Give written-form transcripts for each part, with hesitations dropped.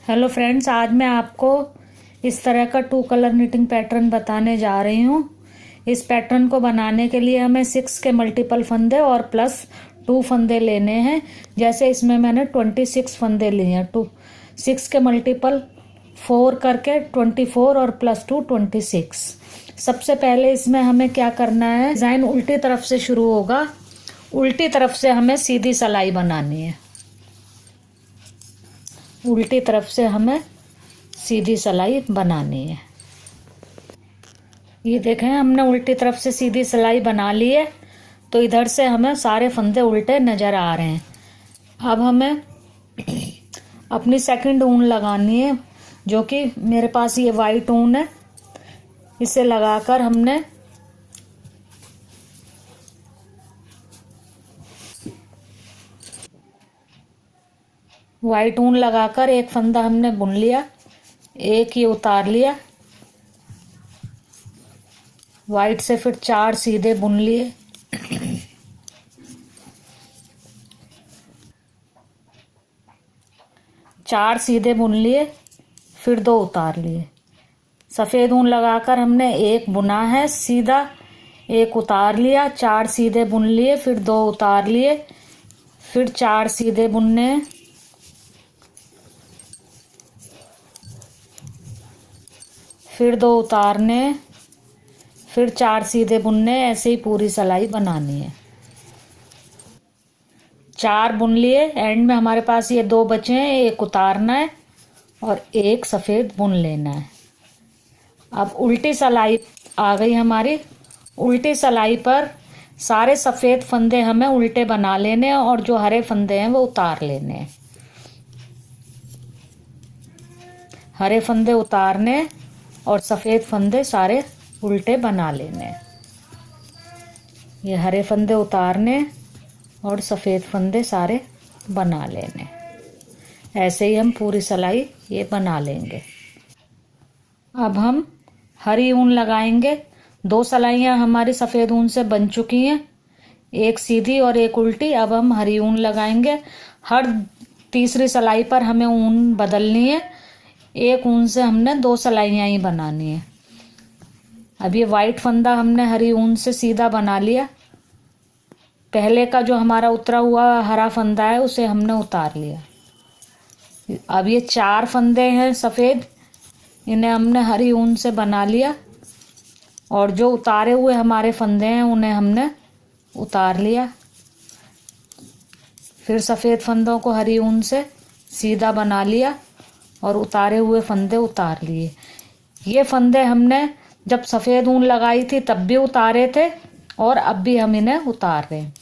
Hello friends, आज मैं आपको इस तरह का 2 कलर निटिंग पैटर्न बताने जा रही हूँ। इस पैटर्न को बनाने के लिए हमें 6 के मल्टीपल फंदे और प्लस 2 फंदे लेने हैं। जैसे इसमें मैंने 26 फंदे लिए हैं। 6 के मल्टीपल 4 करके 24 और प्लस 2 26। सबसे पहले इसमें हमें क्या करना है, डिज़ाइन उल्टी तरफ से शुरू होगा। उल्टी तरफ से हमें सीधी सिलाई बनानी है। उल्टी तरफ से हमें सीधी सिलाई बनानी है। ये देखें, हमने उल्टी तरफ से सीधी सिलाई बना ली है। तो इधर से हमें सारे फंदे उल्टे नज़र आ रहे हैं। अब हमें अपनी सेकंड ऊन लगानी है, जो कि मेरे पास ये वाइट ऊन है। इसे लगाकर हमने वाइट ऊन लगाकर एक फंदा हमने बुन लिया, एक ये उतार लिया। वाइट से फिर 4 सीधे बुन लिए। चार सीधे बुन लिए, फिर 2 उतार लिए। सफ़ेद ऊन लगाकर हमने एक बुना है सीधा, एक उतार लिया। 4 सीधे बुन लिए, फिर 2 उतार लिए, फिर 4 सीधे बुनने, फिर 2 उतारने, फिर 4 सीधे बुनने। ऐसे ही पूरी सिलाई बनानी है। 4 बुन लिए, एंड में हमारे पास ये 2 बचे हैं, एक उतारना है और एक सफ़ेद बुन लेना है। अब उल्टी सिलाई आ गई हमारी। उल्टी सिलाई पर सारे सफ़ेद फंदे हमें उल्टे बना लेने हैं और जो हरे फंदे हैं वो उतार लेने हैं। हरे फंदे उतारने और सफ़ेद फंदे सारे उल्टे बना लेने। ये हरे फंदे उतारने और सफ़ेद फंदे सारे बना लेने। ऐसे ही हम पूरी सिलाई ये बना लेंगे। अब हम हरी ऊन लगाएंगे। 2 सिलाइयाँ हमारी सफ़ेद ऊन से बन चुकी हैं, एक सीधी और एक उल्टी। अब हम हरी ऊन लगाएंगे। हर तीसरी सिलाई पर हमें ऊन बदलनी है। एक ऊन से हमने 2 सिलाइयाँ ही बनानी है। अब ये वाइट फंदा हमने हरी ऊन से सीधा बना लिया। पहले का जो हमारा उतरा हुआ हरा फंदा है उसे हमने उतार लिया। अब ये 4 फंदे हैं सफ़ेद, इन्हें हमने हरी ऊन से बना लिया और जो उतारे हुए हमारे फंदे हैं उन्हें हमने उतार लिया। फिर सफ़ेद फंदों को हरी ऊन से सीधा बना लिया और उतारे हुए फंदे उतार लिए। ये फंदे हमने जब सफ़ेद ऊन लगाई थी तब भी उतारे थे और अब भी हम इन्हें उतार रहे हैं।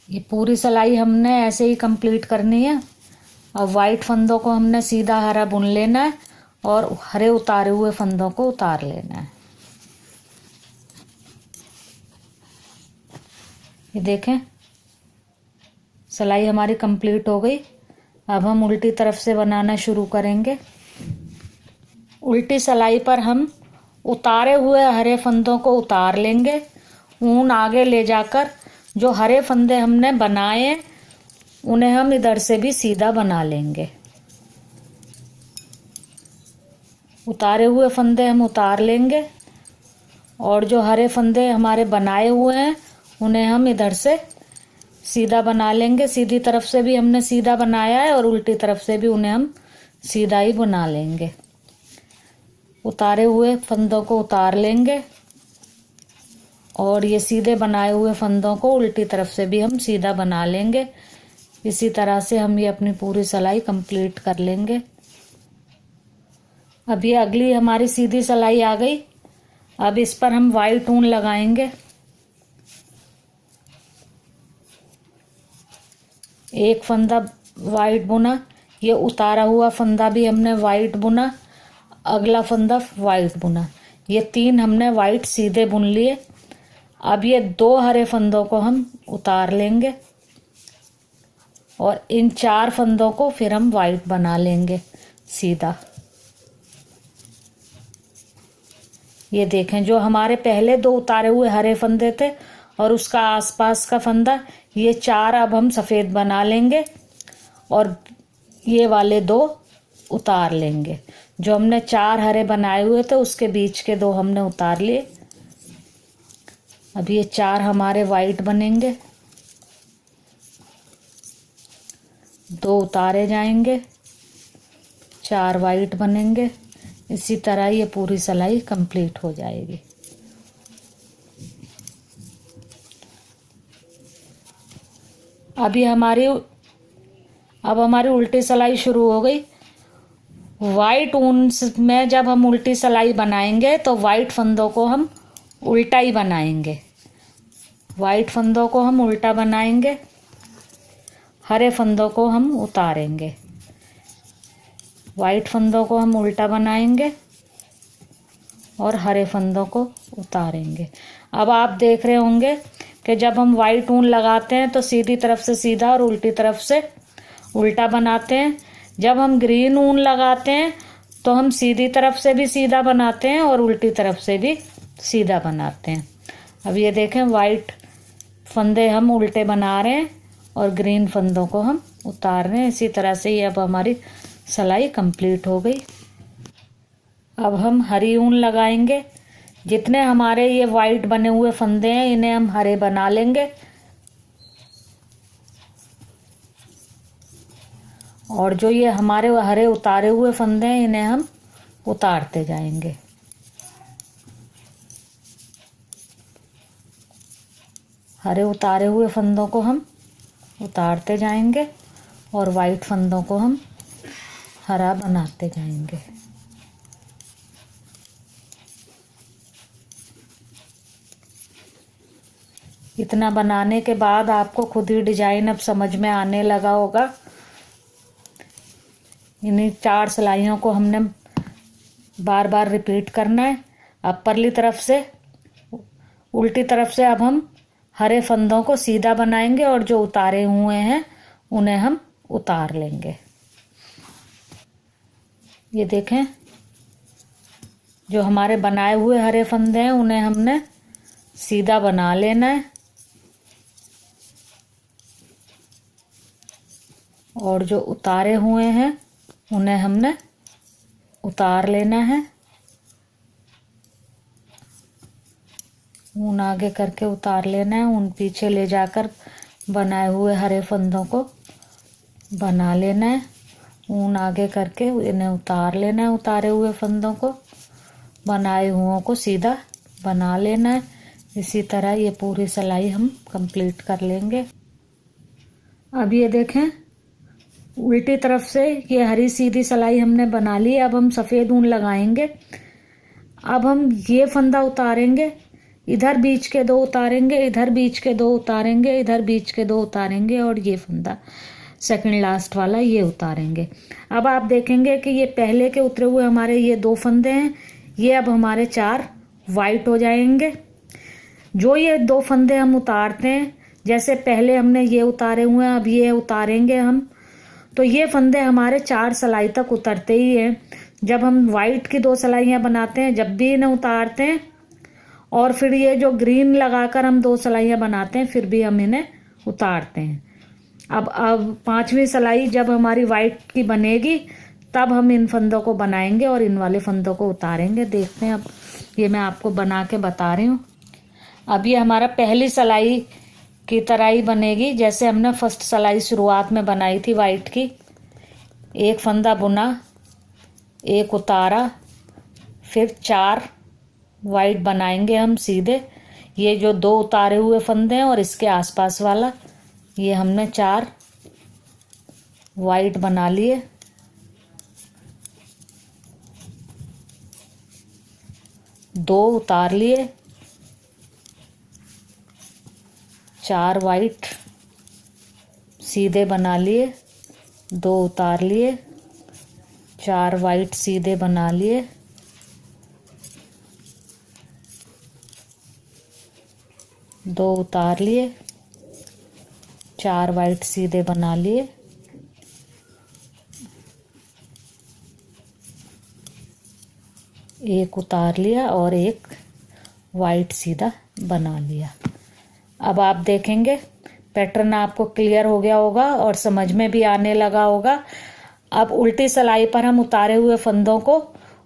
ये पूरी सिलाई हमने ऐसे ही कंप्लीट करनी है। अब वाइट फंदों को हमने सीधा हरा बुन लेना है और हरे उतारे हुए फंदों को उतार लेना है। ये देखें, सिलाई हमारी कंप्लीट हो गई। अब हम उल्टी तरफ से बनाना शुरू करेंगे। उल्टी सिलाई पर हम उतारे हुए हरे फंदों को उतार लेंगे। ऊन आगे ले जाकर जो हरे फंदे हमने बनाए हैं उन्हें हम इधर से भी सीधा बना लेंगे। उतारे हुए फंदे हम उतार लेंगे और जो हरे फंदे हमारे बनाए हुए हैं उन्हें हम इधर से सीधा बना लेंगे। सीधी तरफ से भी हमने सीधा बनाया है और उल्टी तरफ से भी उन्हें हम सीधा ही बना लेंगे। उतारे हुए फंदों को उतार लेंगे और ये सीधे बनाए हुए फंदों को उल्टी तरफ से भी हम सीधा बना लेंगे। इसी तरह से हम ये अपनी पूरी सिलाई कंप्लीट कर लेंगे। अब ये अगली हमारी सीधी सिलाई आ गई। अब इस पर हम वाइट ऊन लगाएंगे। एक फंदा वाइट बुना, ये उतारा हुआ फंदा भी हमने वाइट बुना, अगला फंदा वाइट बुना। ये 3 हमने वाइट सीधे बुन लिए। अब ये 2 हरे फंदों को हम उतार लेंगे और इन 4 फंदों को फिर हम वाइट बना लेंगे सीधा। ये देखें, जो हमारे पहले 2 उतारे हुए हरे फंदे थे और उसका आसपास का फंदा, ये 4 अब हम सफ़ेद बना लेंगे और ये वाले 2 उतार लेंगे। जो हमने 4 हरे बनाए हुए थे उसके बीच के 2 हमने उतार लिए। अब ये 4 हमारे वाइट बनेंगे, 2 उतारे जाएंगे, 4 वाइट बनेंगे। इसी तरह ये पूरी सिलाई कंप्लीट हो जाएगी। अब हमारी उल्टी सिलाई शुरू हो गई। वाइट ऊन में जब हम उल्टी सिलाई बनाएंगे तो वाइट फंदों को हम उल्टा ही बनाएंगे। वाइट फंदों को हम उल्टा बनाएंगे, हरे फंदों को हम उतारेंगे। वाइट फंदों को हम उल्टा बनाएंगे और हरे फंदों को उतारेंगे। अब आप देख रहे होंगे कि जब हम वाइट ऊन लगाते हैं तो सीधी तरफ से सीधा और उल्टी तरफ से उल्टा बनाते हैं। जब हम ग्रीन ऊन लगाते हैं तो हम सीधी तरफ से भी सीधा बनाते हैं और उल्टी तरफ से भी सीधा बनाते हैं। अब ये देखें, वाइट फंदे हम उल्टे बना रहे हैं और ग्रीन फंदों को हम उतार रहे हैं। इसी तरह से ये अब हमारी सिलाई कंप्लीट हो गई। अब हम हरी ऊन लगाएंगे। जितने हमारे ये वाइट बने हुए फंदे हैं इन्हें हम हरे बना लेंगे और जो ये हमारे हरे उतारे हुए फंदे हैं इन्हें हम उतारते जाएंगे। हरे उतारे हुए फंदों को हम उतारते जाएंगे और वाइट फंदों को हम हरा बनाते जाएंगे। इतना बनाने के बाद आपको खुद ही डिजाइन अब समझ में आने लगा होगा। इन्हीं 4 सिलाइयों को हमने बार बार रिपीट करना है। अब परली तरफ से उल्टी तरफ से अब हम हरे फंदों को सीधा बनाएंगे और जो उतारे हुए हैं उन्हें हम उतार लेंगे। ये देखें, जो हमारे बनाए हुए हरे फंदे हैं उन्हें हमने सीधा बना लेना है और जो उतारे हुए हैं उन्हें हमने उतार लेना है। ऊन आगे करके उतार लेना है, ऊन पीछे ले जाकर बनाए हुए हरे फंदों को बना लेना है। ऊन आगे करके इन्हें उतार लेना है, उतारे हुए फंदों को बनाए हुओं को सीधा बना लेना है। इसी तरह ये पूरी सिलाई हम कंप्लीट कर लेंगे। अब ये देखें, उल्टी तरफ से ये हरी सीधी सिलाई हमने बना ली। अब हम सफ़ेद ऊन लगाएंगे। अब हम ये फंदा उतारेंगे, इधर बीच के 2 उतारेंगे, इधर बीच के 2 उतारेंगे, इधर बीच के 2 उतारेंगे और ये फंदा सेकंड लास्ट वाला ये उतारेंगे। अब आप देखेंगे कि ये पहले के उतरे हुए हमारे ये 2 फंदे हैं, ये अब हमारे 4 वाइट हो जाएंगे। जो ये 2 फंदे हम उतारते हैं, जैसे पहले हमने ये उतारे हुए हैं अब ये उतारेंगे हम, तो ये फंदे हमारे 4 सिलाई तक उतरते ही हैं। जब हम वाइट की 2 सिलाइयाँ बनाते हैं, जब भी इन्हें उतारते हैं और फिर ये जो ग्रीन लगाकर हम 2 सिलाइयाँ बनाते हैं फिर भी हम इन्हें उतारते हैं। अब 5वीं सिलाई जब हमारी वाइट की बनेगी तब हम इन फंदों को बनाएंगे और इन वाले फंदों को उतारेंगे। देखते हैं, अब ये मैं आपको बना के बता रही हूँ। अब ये हमारा पहली सिलाई की तरह ही बनेगी जैसे हमने फर्स्ट सिलाई शुरुआत में बनाई थी वाइट की। एक फंदा बुना, एक उतारा, फिर 4 वाइट बनाएंगे हम सीधे। ये जो 2 उतारे हुए फंदे हैं और इसके आसपास वाला ये हमने 4 वाइट बना लिए। दो उतार लिए, 4 वाइट सीधे बना लिए, 2 उतार लिए, 4 वाइट सीधे बना लिए, 2 उतार लिए, 4 वाइट सीधे बना लिए, एक उतार लिया और एक वाइट सीधा बना लिया। अब आप देखेंगे पैटर्न आपको क्लियर हो गया होगा और समझ में भी आने लगा होगा। अब उल्टी सिलाई पर हम उतारे हुए फंदों को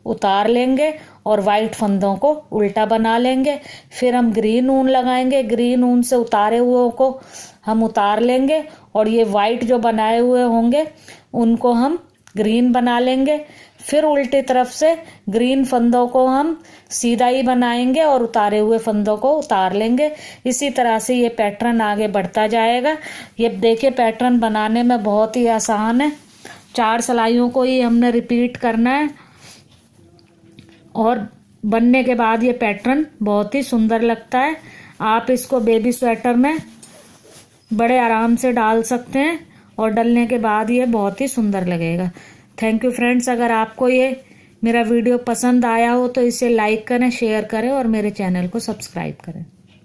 उतार लेंगे और वाइट फंदों को उल्टा बना लेंगे। फिर हम ग्रीन ऊन लगाएंगे, ग्रीन ऊन से उतारे हुए को हम उतार लेंगे और ये वाइट जो बनाए हुए होंगे उनको हम ग्रीन बना लेंगे। फिर उल्टी तरफ से ग्रीन फंदों को हम सीधा ही बनाएंगे और उतारे हुए फंदों को उतार लेंगे। इसी तरह से ये पैटर्न आगे बढ़ता जाएगा। ये देखिए पैटर्न बनाने में बहुत ही आसान है। 4 सिलाइयों को ही हमने रिपीट करना है और बनने के बाद ये पैटर्न बहुत ही सुंदर लगता है। आप इसको बेबी स्वेटर में बड़े आराम से डाल सकते हैं और डलने के बाद ये बहुत ही सुंदर लगेगा। Thank you friends. अगर आपको ये मेरा वीडियो पसंद आया हो तो इसे लाइक करें, शेयर करें और मेरे चैनल को सब्सक्राइब करें।